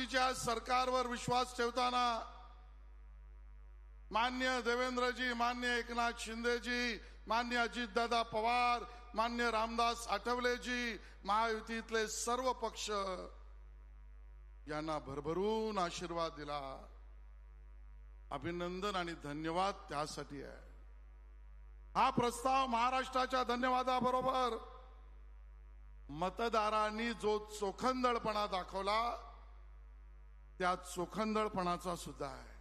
महायुतीच्या सरकारवर विश्वास ठेवताना मान्य देवेंद्रजी, मान्य एकनाथ शिंदेजी, मान्य अजितदादा पवार, मान्य रामदास आठवलेजी, महायुतीतले सर्व पक्ष यांना भरभरून आशीर्वाद दिला. अभिनंदन आणि धन्यवाद त्यासाठी आहे. हा प्रस्ताव महाराष्ट्राच्या धन्यवादाबरोबर मतदारांनी जो चोखंदळपणा दाखवला त्या चोखंदळपणाचा सुद्धा आहे.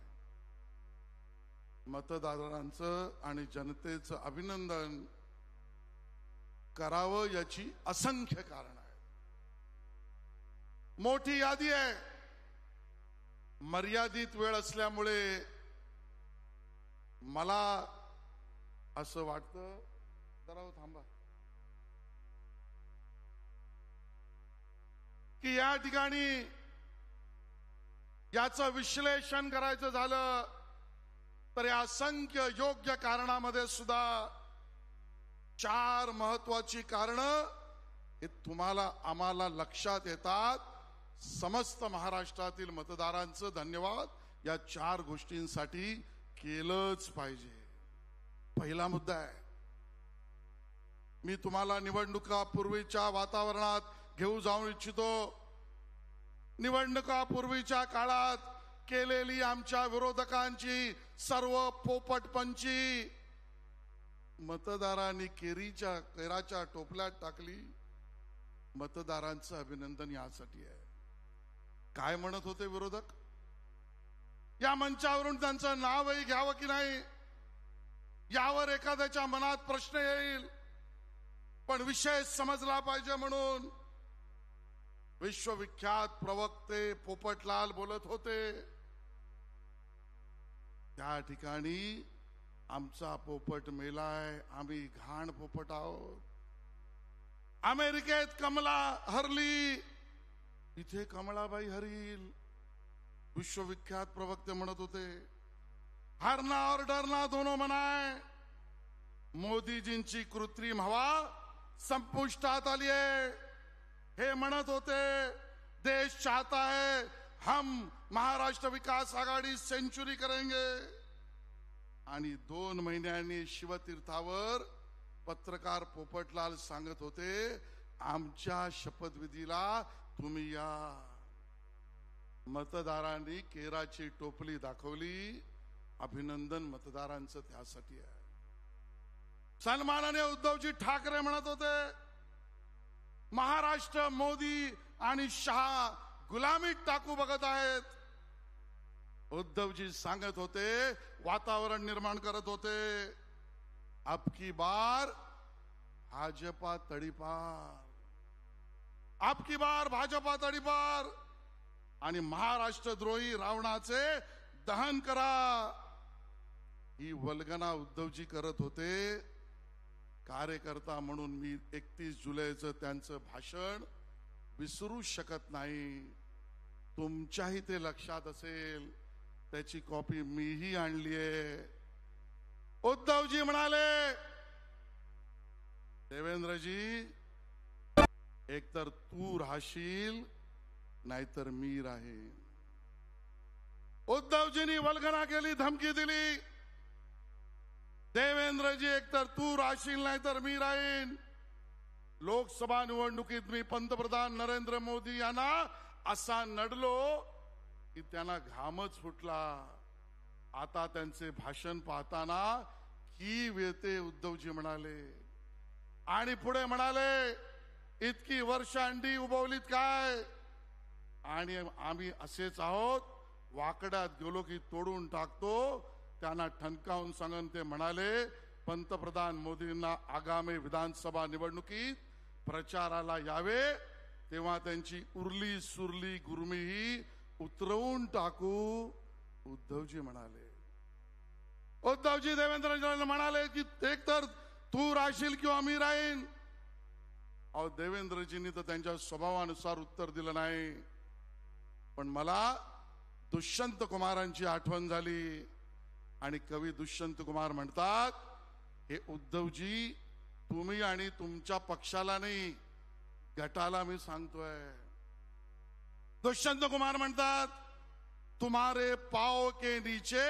मतदारांचं आणि जनतेचं अभिनंदन करावं याची असंख्य कारण आहे. मोठी यादी आहे. मर्यादित वेळ असल्यामुळे मला असं वाटतं, जरा थांबा, की या ठिकाणी याचं विश्लेषण करायचं झालं तर या असंख्य योग्य कारणामध्ये सुद्धा 4 महत्वाची कारणं हे तुम्हाला आम्हाला लक्षात येतात. समस्त महाराष्ट्रातील मतदारांचं धन्यवाद या 4 गोष्टींसाठी केलंच पाहिजे. पहिला मुद्दा आहे, मी तुम्हाला निवडणुकापूर्वीच्या वातावरणात घेऊन जाऊ इच्छितो. निवडणुकापूर्वीच्या काळात केलेली आमच्या विरोधकांची सर्व पोपटपंची मतदारांनी केराच्या टोपल्यात टाकली. मतदारांचं अभिनंदन यासाठी आहे. काय म्हणत होते विरोधक? या मंचावरून त्यांचं नावही घ्यावं की नाही यावर एखाद्याच्या मनात प्रश्न येईल, पण विषय समजला पाहिजे म्हणून विश्वविख्यात प्रवक्ते पोपटलाल बोलत होते. त्या ठिकाणी आमचा पोपट मेलाय, आम्ही घाण पोपट आहोत. अमेरिकेत कमला हरली, इथे कमळाबाई हरील. विश्वविख्यात प्रवक्ते म्हणत होते. हरना और डरना दोनों मनाए. मोदीजींची कृत्रिम हवा संपुष्टात आली आहे हे म्हणत होते. देश चाहता है हम महाराष्ट्र विकास आघाडी सेंचुरी करेंगे. आणि 2 महिन्यांनी शिवतीर्थावर पत्रकार पोपटलाल सांगत होते, आमच्या शपथविधीला तुम्ही या. मतदारांनी केराची टोपली दाखवली. अभिनंदन मतदारांचं त्यासाठी आहे. सन्माननीय उद्धवजी ठाकरे म्हणत होते, महाराष्ट्र मोदी आणि शहा गुलामीत टाकू बघत आहेत. उद्धवजी सांगत होते, वातावरण निर्माण करत होते, अब की बार भाजपा तडीपार, अब की बार भाजपा तडीपार आणि महाराष्ट्रद्रोही रावणाचे दहन करा. ही वल्गना उद्धवजी करत होते. कार्यकर्ता म्हणून मी 31 जुलैचं त्यांचं भाषण विसरू शकत नाही. तुमच्याही ते लक्षात असेल, त्याची कॉपी मीही आणलीये. उद्धवजी म्हणाले, देवेंद्रजी एकतर तू राहशील नाहीतर मी राहीन. उद्धवजींनी वल्गना केली, धमकी दिली. देवेंद्रजी एकतर तू राहशील नाहीतर मी राहीन. लोकसभा निवडणुकीत मी पंतप्रधान नरेंद्र मोदी यांना असा नडलो की त्यांना घामच फुटला. आता त्यांचे भाषण पाहताना की वेते उद्धवजी म्हणाले. आणि पुढे म्हणाले, इतकी वर्ष अंडी उभवलीत काय, आणि आम्ही असेच आहोत, वाकड्यात गेलो की तोडून टाकतो. त्यांना ठणकावून सांगून ते म्हणाले, पंतप्रधान मोदींना आगामी विधानसभा निवडणुकीत प्रचाराला यावे तेव्हा त्यांची उरली सुरली गुरमीही उतरवून टाकू. उद्धवजी म्हणाले. उद्धवजी देवेंद्रजींना म्हणाले की एकतर तू राहशील किंवा मी राहीन. अहो, देवेंद्रजींनी तर त्यांच्या स्वभावानुसार उत्तर दिलं नाही. पण मला दुष्यंत कुमारांची आठवण झाली. आणि कवी दुष्यंत कुमार म्हणतात, हे उद्धवजी तुम्ही आणि तुमच्या पक्षाला नाही, गटाला मी सांगतोय. दुष्यंत कुमार म्हणतात, तुम्हारे पाव के नीचे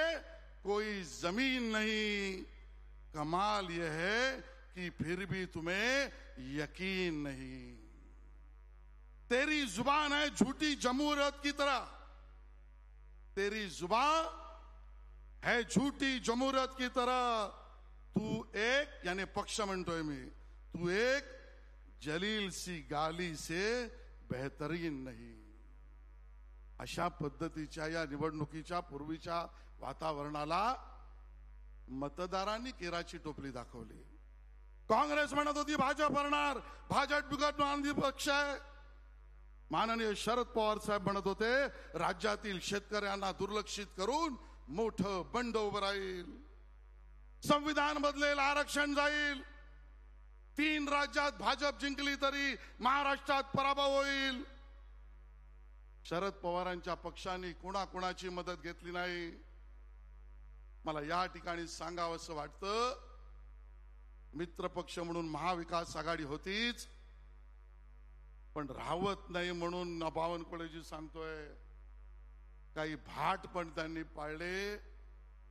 कोई जमीन नहीं, कमाल यह है कि फिर भी तुम्हें यकीन नहीं। तेरी जुबान है झूठी जमूरियत की तरह, तेरी जुबान है झूठी जमूरियत की तरह, तू एक, यानी पक्ष म्हणतोय मी, तू एक जलील सी गाली से बेहतरीन नहीं। अशा पद्धतीच्या या निवडणुकीच्या पूर्वीच्या वातावरणाला मतदारांनी केराची टोपली दाखवली। काँग्रेस म्हणत होती भाजप हरणार, भाजप बिघडणारा पक्ष आहे। माननीय शरद पवार साहेब म्हणत होते राज्यातील शेतकऱ्यांना दुर्लक्षित करून मोठं बंड उभं राहील, संविधान बदलेल, आरक्षण जाईल, 3 राज्यात भाजप जिंकली तरी महाराष्ट्रात पराभव होईल। शरद पवारांच्या पक्षाने कुणाकुणाची मदत घेतली नाही। मला या ठिकाणी सांगावंसं वाटतं, मित्र पक्ष म्हणून महाविकास आघाडी होतीच, पण राहत नाही म्हणून बावनकुळेजी सांगतोय, काही भाट पण त्यांनी पाळले।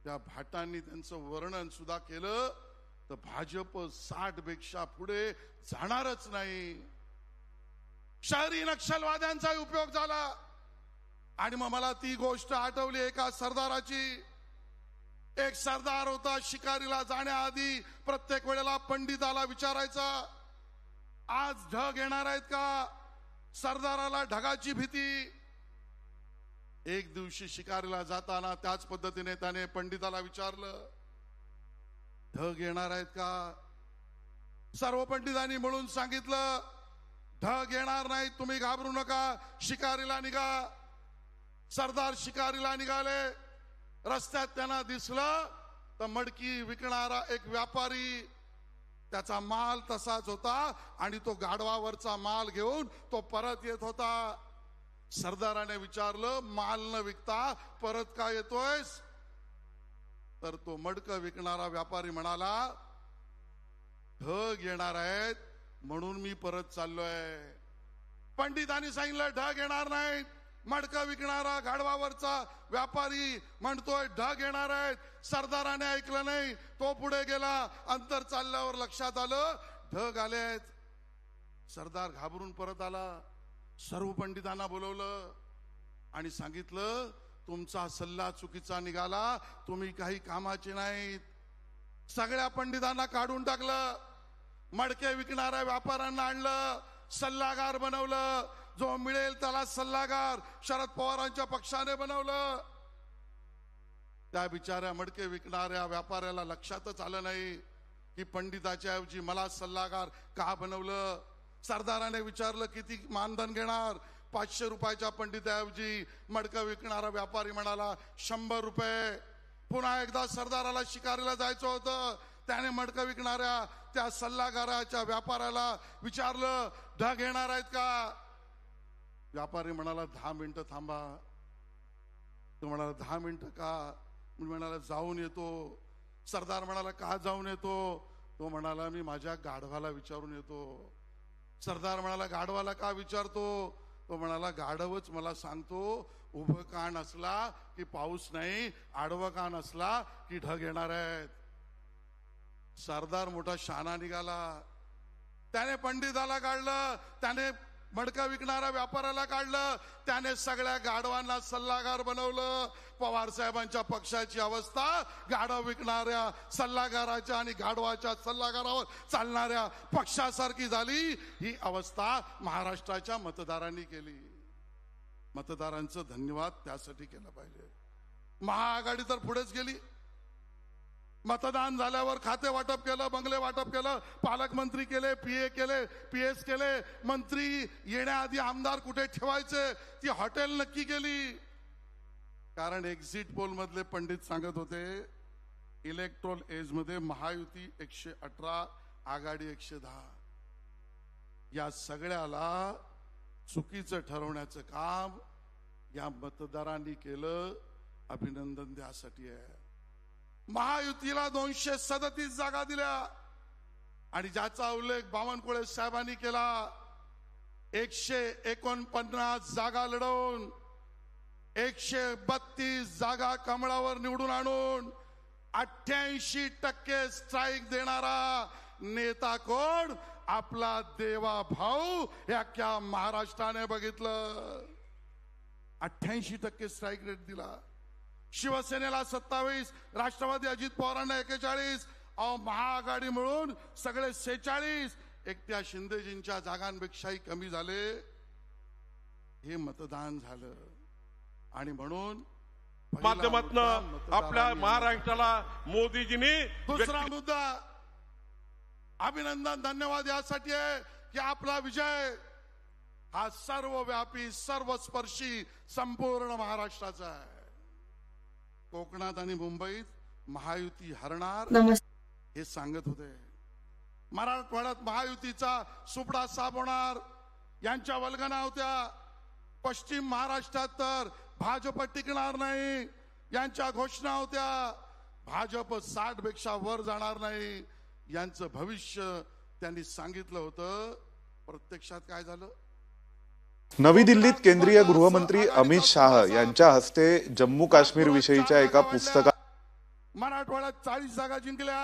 त्या भाटांनी त्यांचं वर्णन सुद्धा केलं तर भाजप 60 पेक्षा पुढे जाणारच नाही। शहरी नक्षलवाद्यांचा उपयोग झाला। आणि मग मला ती गोष्ट आठवली एका सरदाराची। एक सरदार होता, शिकारीला जाण्याआधी प्रत्येक वेळेला पंडिताला विचारायचा, आज ढग येणार आहेत का? सरदाराला ढगाची भीती। एक दिवशी शिकारीला जाताना त्याच पद्धतीने त्याने पंडिताला विचारलं, ढग येणार आहेत का? सर्व पंडितांनी मिळून सांगितलं, ढग येणार नाही, तुम्ही घाबरू नका, शिकारीला निघा। सरदार शिकारीला निघाले। रस्त्यात त्यांना दिसलं तर मडकी विकणारा एक व्यापारी, त्याचा माल तसाच होता आणि तो गाढवावरचा माल घेऊन तो परत येत होता। सरदाराने विचारलं, माल न विकता परत का येतोयस? तर तो मडकं विकणारा व्यापारी म्हणाला, ढग येणार आहेत म्हणून मी परत चाललोय। पंडितांनी सांगितलं ढग येणार नाहीत। मडकं विकणारा गाढवावरचा व्यापारी म्हणतोय ढग येणार आहेत। सरदाराने ऐकलं नाही, तो पुढे गेला। अंतर चालल्यावर लक्षात आलं ढग आले आहेत। सरदार घाबरून परत आला, सर्व पंडितांना बोलवलं आणि सांगितलं, तुमचा सल्ला चुकीचा निघाला, तुम्ही काही कामाचे नाहीत। सगळ्या पंडितांना काढून टाकलं, मडके विकणाऱ्या व्यापाऱ्यांना आणलं, सल्लागार बनवलं। जो मिळेल त्याला सल्लागार शरद पवारांच्या पक्षाने बनवलं। त्या बिचाऱ्या मडके विकणाऱ्या व्यापाऱ्याला लक्षातच आलं नाही की पंडिताच्या ऐवजी मला सल्लागार का बनवलं। सरदाराने विचारलं किती मानधन घेणार? 500 रुपयाच्या पंडिताऐवजी मडकं विकणारा व्यापारी म्हणाला 100 रुपये। पुन्हा एकदा सरदाराला शिकारीला जायचं होतं, त्याने मडकं विकणाऱ्या त्या सल्लागाराच्या व्यापाऱ्याला विचारलं ढग येणार आहेत का? व्यापारी म्हणाला 10 मिनिटं थांबा। तो म्हणाला 10 मिनिटं का? मी म्हणाला जाऊन येतो। सरदार म्हणाला का जाऊन येतो? तो म्हणाला मी माझ्या गाढवाला विचारून येतो। सरदार म्हणाला गाढवाला का विचारतो? तो म्हणाला गाढवच मला सांगतो, उभं कान असला की पाऊस नाही, आडवं कान असला की ढग येणार आहेत। सरदार मोठा शहाणा निघाला, त्याने पंडिताला काढलं, त्याने मडका विकणाऱ्या व्यापाऱ्याला काढलं, त्याने सगळ्या गाढवांना सल्लागार बनवलं। पवार साहेबांच्या पक्षाची अवस्था गाढव विकणाऱ्या सल्लागाराच्या आणि गाढवाच्या सल्लागारावर चालणाऱ्या पक्षासारखी झाली। ही अवस्था महाराष्ट्राच्या मतदारांनी केली। मतदारांचं धन्यवाद त्यासाठी केलं पाहिजे। महाआघाडी तर पुढेच गेली। मतदान झाल्यावर खाते वाटप केलं, बंगले वाटप केलं, पालकमंत्री केले, पीए केले, पीएस केले। मंत्री येण्याआधी आमदार कुठे ठेवायचे ती हॉटेल नक्की केली। कारण एक्झिट पोल मधले पंडित सांगत होते इलेक्ट्रोल एज मध्ये महायुती 118, आघाडी 110। या सगळ्याला चुकीचं ठरवण्याचं काम या मतदारांनी केलं। अभिनंदन त्यासाठी आहे। महायुतीला 237 जागा दिल्या आणि ज्याचा उल्लेख बावनकुळे साहेबांनी केला, 149 जागा लढवून 132 जागा कमळावर निवडून आणून 88% स्ट्राईक देणारा नेता कोण? आपला देवा भाऊ. हे अख्ख्या महाराष्ट्राने बघितलं. 88% स्ट्राईक रेट दिला. शिवसेनेला 27, राष्ट्रवादी अजित पवारांना 41, महाआघाडी मिळून सगळे 46, एकट्या शिंदेजींच्या जागांपेक्षाही कमी झाले. हे मतदान झालं. आणि म्हणून माध्यमातून आपल्या महाराष्ट्राला मोदीजींनी. दुसरा मुद्दा, अभिनंदन धन्यवाद यासाठी आहे की आपला विजय हा सर्वव्यापी सर्वस्पर्शी संपूर्ण महाराष्ट्राचा आहे. कोकणात आणि मुंबईत महायुती हरणार हे सांगत होते. मराठवाड्यात महायुतीचा सुपडा साफ होणार यांच्या वल्गना होत्या. पश्चिम महाराष्ट्रात तर भाजप टिकणार नाही यांच्या घोषणा होत्या. भाजप 60 पेक्षा वर जाणार नाही यांचं भविष्य त्यांनी सांगितलं होतं. प्रत्यक्षात काय झालं? नवी दिल्लीत केंद्रीय गृहमंत्री अमित शाह यांच्या हस्ते जम्मू काश्मीर विषयीच्या एका पुस्तकात मराठवाड्यात 40 जागा जिंकल्या.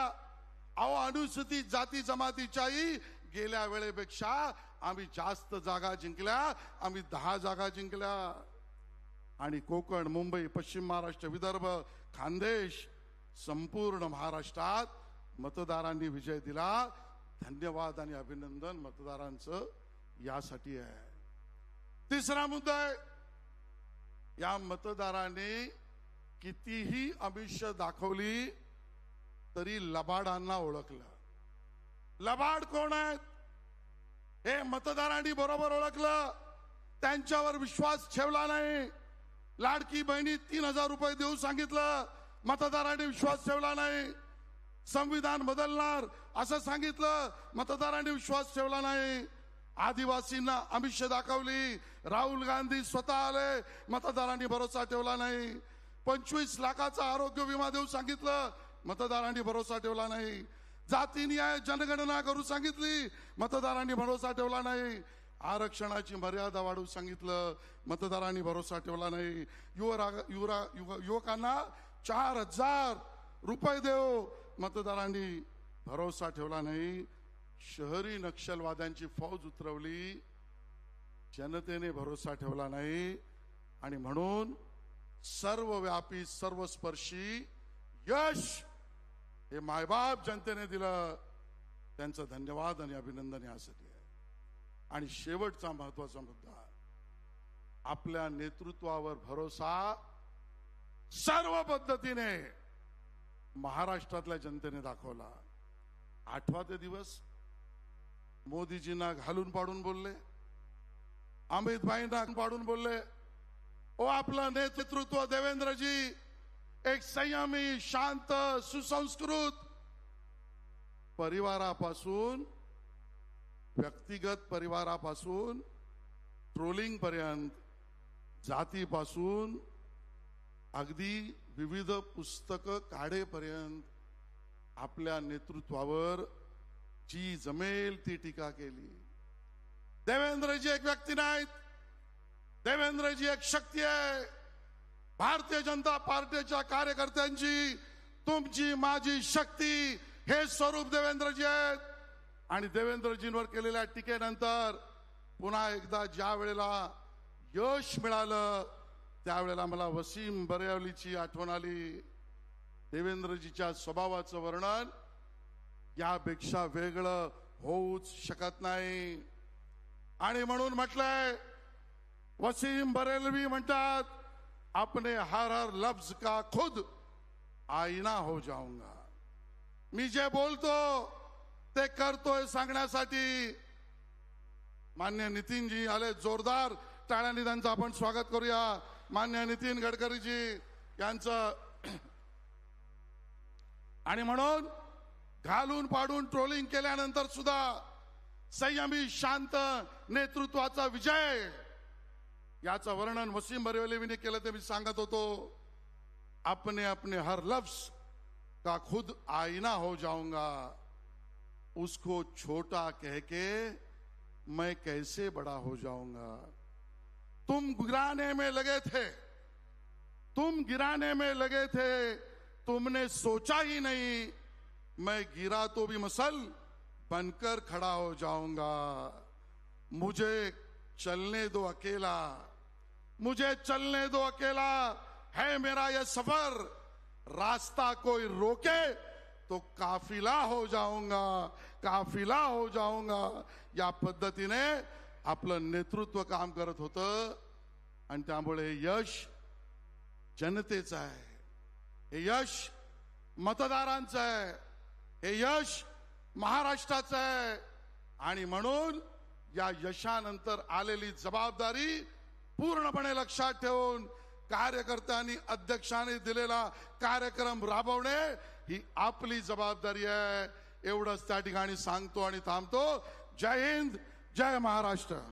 अनुसूचित जाती जमातीच्याही गेल्या वेळेपेक्षा आम्ही जास्त जागा जिंकल्या. आम्ही 10 जागा जिंकल्या. आणि कोकण, मुंबई, पश्चिम महाराष्ट्र, विदर्भ, खानदेश संपूर्ण महाराष्ट्रात मतदारांनी विजय दिला. धन्यवाद आणि अभिनंदन मतदारांचं यासाठी आहे. तिसरा मुद्दा आहे, या मतदारांनी कितीही आमिष दाखवली तरी लबाडांना ओळखलं. लबाड कोण आहेत हे मतदारांनी बरोबर ओळखलं. त्यांच्यावर विश्वास ठेवला नाही. लाडकी बहिणी 3000 रुपये देऊ सांगितलं, मतदारांनी विश्वास ठेवला नाही. संविधान बदलणार असं सांगितलं, मतदारांनी विश्वास ठेवला नाही. आदिवासींना आमिष दाखवली, राहुल गांधी स्वतः आले, मतदारांनी भरोसा ठेवला नाही. 25 लाखाचा आरोग्य विमा देऊ सांगितलं, मतदारांनी भरोसा ठेवला नाही. जातीनिहाय जनगणना करू सांगितली, मतदारांनी भरोसा ठेवला नाही. आरक्षणाची मर्यादा वाढवू सांगितलं, मतदारांनी भरोसा ठेवला नाही. युवकांना 4000 रुपये देऊ, मतदारांनी भरोसा ठेवला नाही. शहरी नक्षलवाद्यांची फौज उतरवली, जनतेने भरोसा ठेवला नाही. आणि म्हणून सर्वव्यापी सर्वस्पर्शी यश हे मायबाप जनतेने दिलं. त्यांचं धन्यवाद आणि अभिनंदन यासाठी आहे. आणि शेवटचा महत्वाचा मुद्दा, आपल्या नेतृत्वावर भरोसा सर्व पद्धतीने महाराष्ट्रातल्या जनतेने दाखवला. 8वा ते दिवस मोदीजींना घालून पाडून बोलले, अमित भाईंना पाडून बोलले. आपलं नेतृत्व देवेंद्रजी एक संयमी, शांत, सुसंस्कृत परिवारापासून, व्यक्तिगत परिवारापासून ट्रोलिंग पर्यंत, जातीपासून अगदी विविध पुस्तकं काढेपर्यंत आपल्या नेतृत्वावर जी जमेल ती टीका केली. देवेंद्रजी एक व्यक्ती नाहीत, देवेंद्रजी एक शक्ती आहे. भारतीय जनता पार्टीच्या कार्यकर्त्यांची, तुमची माझी शक्ती हे स्वरूप देवेंद्रजी आहेत. आणि देवेंद्रजींवर केलेल्या टीकेनंतर पुन्हा एकदा ज्या वेळेला यश मिळालं त्यावेळेला मला वसीम बरेवलीची आठवण आली. देवेंद्रजीच्या स्वभावाचं वर्णन यापेक्षा वेगळं होऊच शकत नाही. आणि म्हणून म्हटलंय, वसीम बरेलवी म्हणतात, अपने हर हर लफ्ज का खुद आईना हो जाऊंगा. मी जे बोलतो ते करतोय सांगण्यासाठी मान्य नितीनजी आले. जोरदार टाळ्यांनी त्यांचं आपण स्वागत करूया. मान्य नितीन गडकरीजी यांचं. आणि म्हणून घालून पाडून ट्रोलिंग केल्यानंतर सुद्धा संयमी, शांत नेतृत्वाचा विजय याचं वर्णन वसीम बरेवलीने केलं. ते मी सांगत होतो, अपने अपने हर लफ्ज का खुद आईना हो जाऊंगा, उसको छोटा कह के मैं कैसे बड़ा हो जाऊंगा। तुम गिराने में लगे थे, तुम गिराने में लगे थे, तुमने सोचा ही नहीं मैं गिरा तो भी मसल बनकर खड़ा हो जाऊंगा। मुझे चलने दो अकेला, मुझे चलने दो अकेला, है मेरा यह सफर, रास्ता कोई रोके तो काफिला हो जाऊंगा, काफिला हो जाऊंगा। या पद्धतीने आपलं नेतृत्व काम करत होतं आणि त्यामुळे यश जनतेचं आहे, हे यश मतदारांचं आहे, हे यश महाराष्ट्राचं आहे। आणि म्हणून या यशानंतर आलेली जबाबदारी पूर्णपणे लक्षात ठेवून कार्यकर्त्यांनी अध्यक्षांनी दिलेला कार्यक्रम राबवणे ही आपली जबाबदारी आहे। एवढंच त्या ठिकाणी सांगतो आणि थांबतो। जय हिंद, जय महाराष्ट्र।